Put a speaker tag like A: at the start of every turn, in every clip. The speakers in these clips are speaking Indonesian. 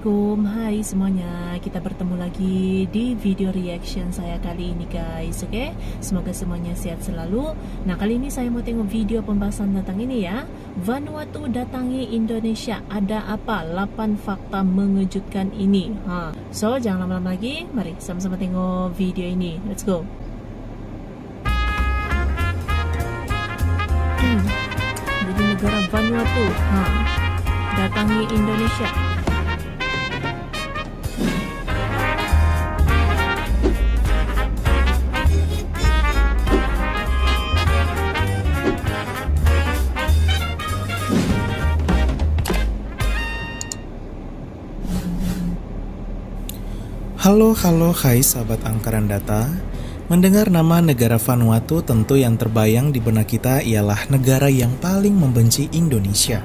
A: Assalamualaikum, hai semuanya. Kita bertemu lagi di video reaction saya kali ini guys. Oke, semoga semuanya sehat selalu. Nah, kali ini saya mau tengok video pembahasan tentang ini ya. Vanuatu datangi Indonesia, ada apa? 8 fakta mengejutkan ini. So, jangan lama-lama lagi. Mari sama-sama tengok video ini. Let's go. Jadi negara Vanuatu datangi Indonesia.
B: Halo, hai sahabat angkaran data. Mendengar nama negara Vanuatu, tentu yang terbayang di benak kita ialah negara yang paling membenci Indonesia.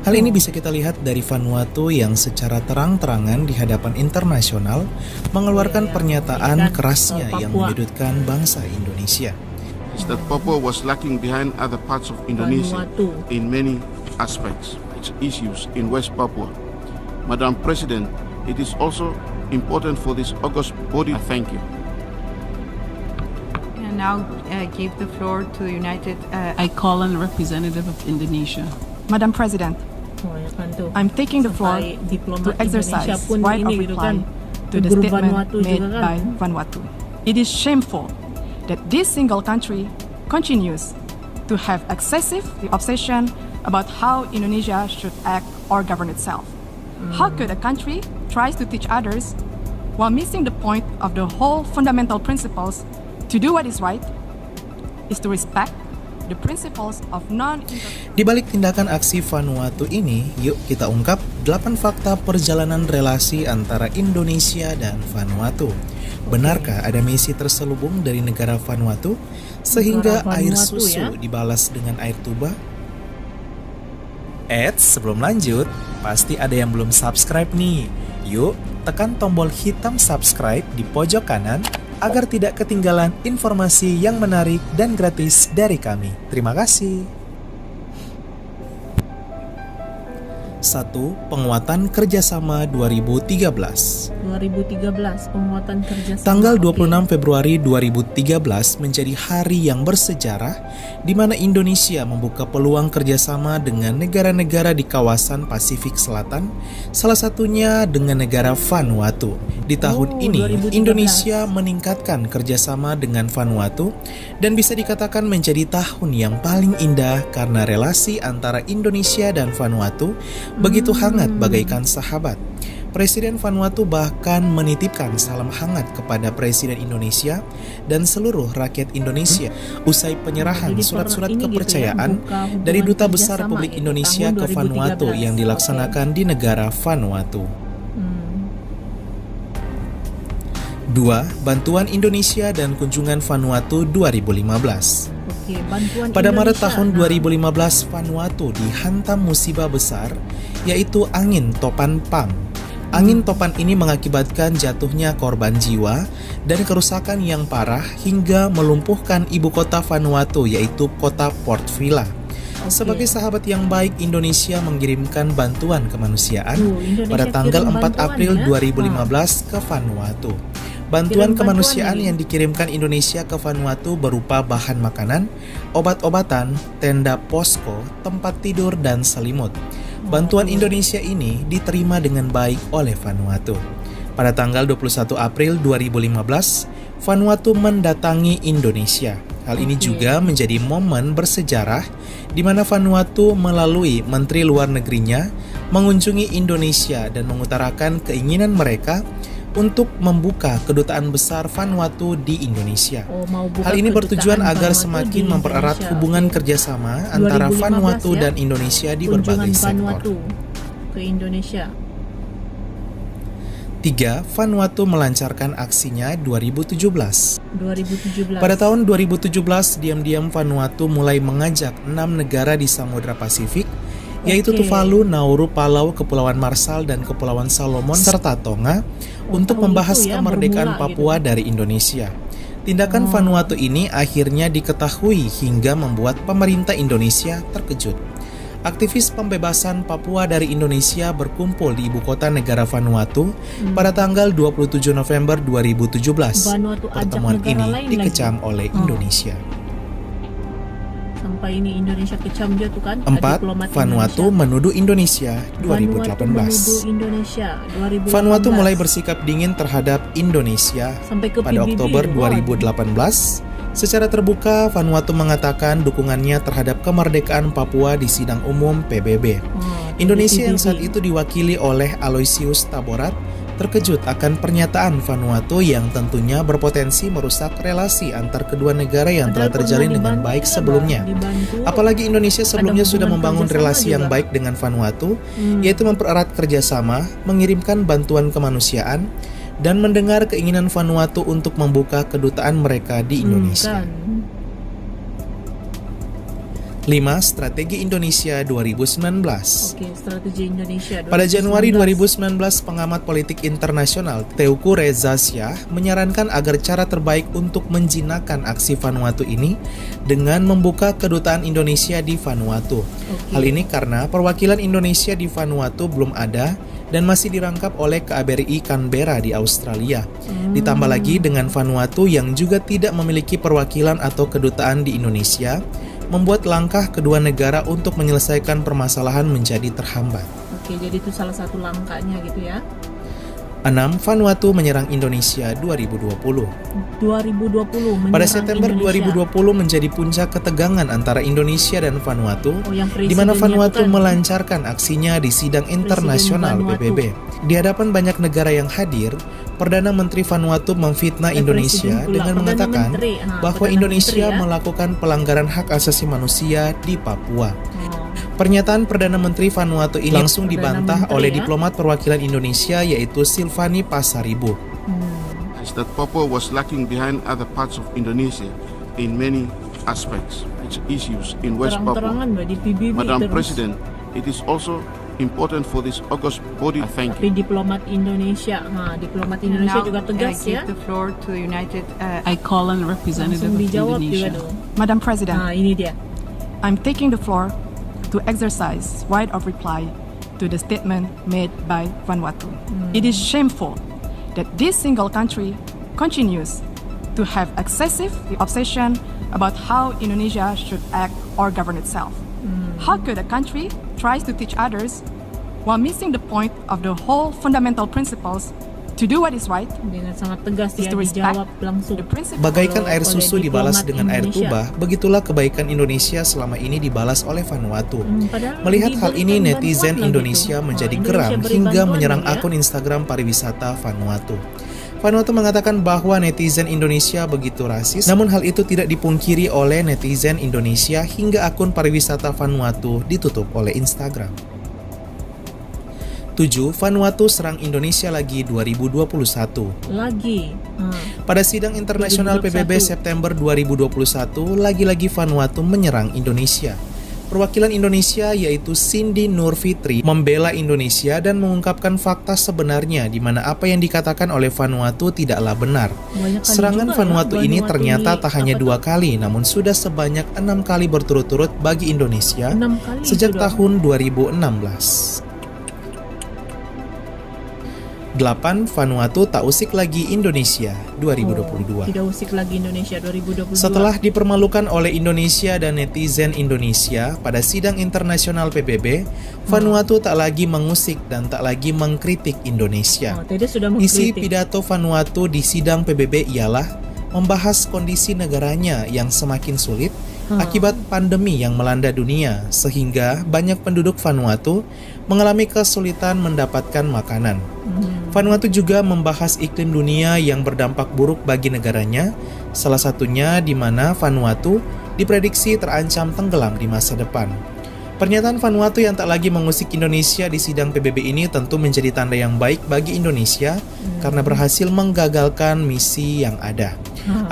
B: Hal ini bisa kita lihat dari Vanuatu yang secara terang-terangan di hadapan internasional mengeluarkan pernyataan kerasnya yang menyudutkan bangsa Indonesia.
C: That Papua was lacking behind other parts of Indonesia in many aspects. Its issues in West Papua. Madam President, it is also important for this August body. Thank you.
D: And now give the floor to the United.
E: I call on a representative of Indonesia.
D: Madam President, I'm taking the floor to exercise right of reply to the statement made by Vanuatu. It is shameful that this single country continues to have excessive obsession about how Indonesia should act or govern itself. How could a country tries to teach others while missing the point of the whole fundamental principles to do what is right is to respect the principles of
B: Di balik tindakan aksi Vanuatu ini, yuk kita ungkap 8 fakta perjalanan relasi antara Indonesia dan Vanuatu. Benarkah ada misi terselubung dari negara Vanuatu sehingga air susu dibalas dengan air tuba? Sebelum lanjut, pasti ada yang belum subscribe nih. Yuk, tekan tombol hitam subscribe di pojok kanan agar tidak ketinggalan informasi yang menarik dan gratis dari kami. Terima kasih. 1. Penguatan kerjasama 2013.
A: Penguatan kerjasama.
B: Tanggal 26 Februari 2013 menjadi hari yang bersejarah di mana Indonesia membuka peluang kerjasama dengan negara-negara di kawasan Pasifik Selatan, salah satunya dengan negara Vanuatu. Di tahun ini,
A: 2013.
B: Indonesia meningkatkan kerjasama dengan Vanuatu dan bisa dikatakan menjadi tahun yang paling indah karena relasi antara Indonesia dan Vanuatu begitu hangat bagaikan sahabat. Presiden Vanuatu bahkan menitipkan salam hangat kepada Presiden Indonesia dan seluruh rakyat Indonesia usai penyerahan surat-surat kepercayaan dari Duta Besar Republik Indonesia ke Vanuatu yang dilaksanakan di negara Vanuatu. 2. Bantuan Indonesia dan kunjungan Vanuatu 2015. Pada Maret tahun 2015, Vanuatu dihantam musibah besar, yaitu angin topan Pam. Angin topan ini mengakibatkan jatuhnya korban jiwa dan kerusakan yang parah hingga melumpuhkan ibu kota Vanuatu, yaitu kota Port Vila. Sebagai sahabat yang baik, Indonesia mengirimkan bantuan kemanusiaan pada tanggal 4 April 2015 ke Vanuatu. Bantuan kemanusiaan yang dikirimkan Indonesia ke Vanuatu berupa bahan makanan, obat-obatan, tenda posko, tempat tidur, dan selimut. Bantuan Indonesia ini diterima dengan baik oleh Vanuatu. Pada tanggal 21 April 2015, Vanuatu mendatangi Indonesia. Hal ini juga menjadi momen bersejarah di mana Vanuatu melalui Menteri Luar Negerinya mengunjungi Indonesia dan mengutarakan keinginan mereka untuk membuka kedutaan besar Vanuatu di Indonesia. Hal ini bertujuan agar semakin mempererat hubungan kerjasama antara Vanuatu dan Indonesia di berbagai sektor.
A: Ke Indonesia.
B: 3. Vanuatu melancarkan aksinya 2017. Pada tahun 2017, diam-diam Vanuatu mulai mengajak 6 negara di Samudra Pasifik, yaitu Tuvalu, Nauru, Palau, Kepulauan Marshall, dan Kepulauan Solomon, serta Tonga, untuk membahas kemerdekaan Papua dari Indonesia. Tindakan Vanuatu ini akhirnya diketahui hingga membuat pemerintah Indonesia terkejut. Aktivis pembebasan Papua dari Indonesia berkumpul di ibu kota negara Vanuatu pada tanggal 27 November 2017. Pertemuan ini dikecam oleh Indonesia.
A: Sampai ini Indonesia kecam dia tuh kan.
B: 4. Vanuatu menuduh Indonesia 2018. Vanuatu mulai bersikap dingin terhadap Indonesia pada Oktober 2018. Secara terbuka, Vanuatu mengatakan dukungannya terhadap kemerdekaan Papua di sidang umum PBB. Indonesia yang saat itu diwakili oleh Aloysius Taborat terkejut akan pernyataan Vanuatu yang tentunya berpotensi merusak relasi antar kedua negara yang telah terjalin dengan baik sebelumnya. Apalagi Indonesia sebelumnya sudah membangun relasi yang baik dengan Vanuatu, yaitu mempererat kerjasama, mengirimkan bantuan kemanusiaan, dan mendengar keinginan Vanuatu untuk membuka kedutaan mereka di Indonesia. 5. Strategi Indonesia 2019.
A: Strategi Indonesia 2019.
B: Pada Januari 2019, pengamat politik internasional Teuku Reza Shah menyarankan agar cara terbaik untuk menjinakkan aksi Vanuatu ini dengan membuka kedutaan Indonesia di Vanuatu. Hal ini karena perwakilan Indonesia di Vanuatu belum ada dan masih dirangkap oleh KBRI Canberra di Australia. Ditambah lagi dengan Vanuatu yang juga tidak memiliki perwakilan atau kedutaan di Indonesia, membuat langkah kedua negara untuk menyelesaikan permasalahan menjadi terhambat.
A: Jadi itu salah satu langkahnya gitu ya.
B: 6. Vanuatu menyerang Indonesia 2020. Pada September 2020 menjadi puncak ketegangan antara Indonesia dan Vanuatu, di mana Vanuatu melancarkan aksinya di sidang internasional PBB. Di hadapan banyak negara yang hadir, Perdana Menteri Vanuatu memfitnah Indonesia dengan mengatakan bahwa Indonesia melakukan pelanggaran hak asasi manusia di Papua. Pernyataan Perdana Menteri Vanuatu ini langsung dibantah oleh diplomat perwakilan Indonesia yaitu Silvani Pasaribu.
C: That Papua was lacking behind other parts of Indonesia in many aspects, its issues in West Papua. Madam President, it is also important for this August body. Thank you.
A: Tapi diplomat Indonesia juga tegas ya.
E: I call on representative of Indonesia.
D: Madam President,
A: ini dia.
D: I'm taking the floor to exercise right of reply to the statement made by Vanuatu. It is shameful that this single country continues to have excessive obsession about how Indonesia should act or govern itself. How could a country tries to teach others while missing the point of the whole fundamental principles to do what is right?
A: Dengan sangat tegas dia dijawab langsung.
B: Bagaikan air susu dibalas dengan air tuba, begitulah kebaikan Indonesia selama ini dibalas oleh Vanuatu. Melihat hal ini, netizen Indonesia menjadi geram hingga menyerang akun Instagram pariwisata Vanuatu. Vanuatu mengatakan bahwa netizen Indonesia begitu rasis, namun hal itu tidak dipungkiri oleh netizen Indonesia hingga akun pariwisata Vanuatu ditutup oleh Instagram. 7. Vanuatu serang Indonesia lagi 2021. Pada sidang internasional PBB September 2021, lagi-lagi Vanuatu menyerang Indonesia. Perwakilan Indonesia yaitu Cindy Nur Fitri membela Indonesia dan mengungkapkan fakta sebenarnya di mana apa yang dikatakan oleh Vanuatu tidaklah benar. Serangan Vanuatu ini ternyata tak hanya 2 kali, namun sudah sebanyak 6 kali berturut-turut bagi Indonesia sejak tahun 2016. 8. Vanuatu tak usik lagi Indonesia 2022.
A: Tidak usik lagi Indonesia 2022.
B: Setelah dipermalukan oleh Indonesia dan netizen Indonesia pada sidang internasional PBB, Vanuatu tak lagi mengusik dan tak lagi mengkritik Indonesia. Isi pidato Vanuatu di sidang PBB ialah membahas kondisi negaranya yang semakin sulit akibat pandemi yang melanda dunia, sehingga banyak penduduk Vanuatu mengalami kesulitan mendapatkan makanan. Vanuatu juga membahas iklim dunia yang berdampak buruk bagi negaranya, salah satunya di mana Vanuatu diprediksi terancam tenggelam di masa depan. Pernyataan Vanuatu yang tak lagi mengusik Indonesia di sidang PBB ini tentu menjadi tanda yang baik bagi Indonesia karena berhasil menggagalkan misi yang ada.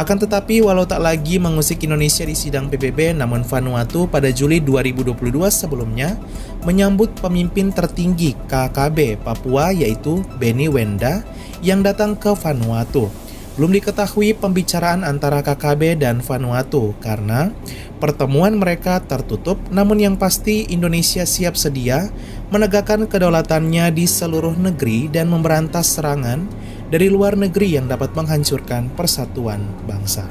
B: Akan tetapi, walau tak lagi mengusik Indonesia di sidang PBB, namun Vanuatu pada Juli 2022 sebelumnya menyambut pemimpin tertinggi KKB Papua yaitu Benny Wenda yang datang ke Vanuatu. Belum diketahui pembicaraan antara KKB dan Vanuatu karena pertemuan mereka tertutup, namun yang pasti Indonesia siap sedia menegakkan kedaulatannya di seluruh negeri dan memberantas serangan dari luar negeri yang dapat menghancurkan persatuan bangsa.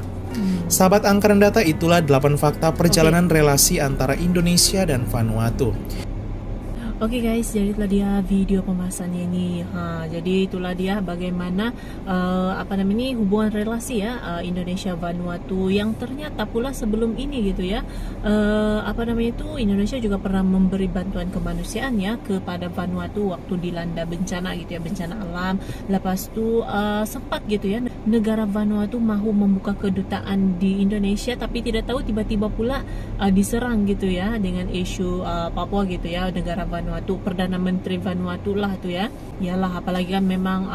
B: Sahabat Angkaran Data, itulah 8 fakta perjalanan relasi antara Indonesia dan Vanuatu.
A: Oke guys, jadi itulah dia video pembahasannya ini. Jadi itulah dia bagaimana hubungan relasi ya Indonesia Vanuatu yang ternyata pula sebelum ini gitu ya. Indonesia juga pernah memberi bantuan kemanusiaan ya kepada Vanuatu waktu dilanda bencana gitu ya, bencana alam. Lepas itu sempat gitu ya negara Vanuatu mahu membuka kedutaan di Indonesia, tapi tidak tahu tiba-tiba pula diserang gitu ya dengan isu Papua gitu ya, negara Vanuatu, Perdana Menteri Vanuatu lah tuh ya. Yalah, apalagi kan memang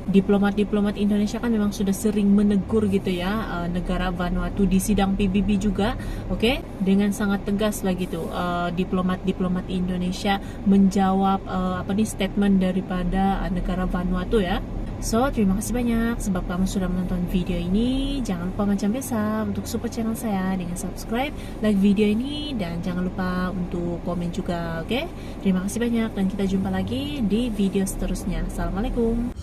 A: diplomat-diplomat Indonesia kan memang sudah sering menegur gitu ya negara Vanuatu di sidang PBB juga, oke, dengan sangat tegas lah gitu. Diplomat-diplomat Indonesia menjawab statement daripada negara Vanuatu ya. So, terima kasih banyak sebab kamu sudah menonton video ini. Jangan lupa macam biasa untuk support channel saya dengan subscribe, like video ini, dan jangan lupa untuk komen juga, oke? Terima kasih banyak dan kita jumpa lagi di video seterusnya. Assalamualaikum.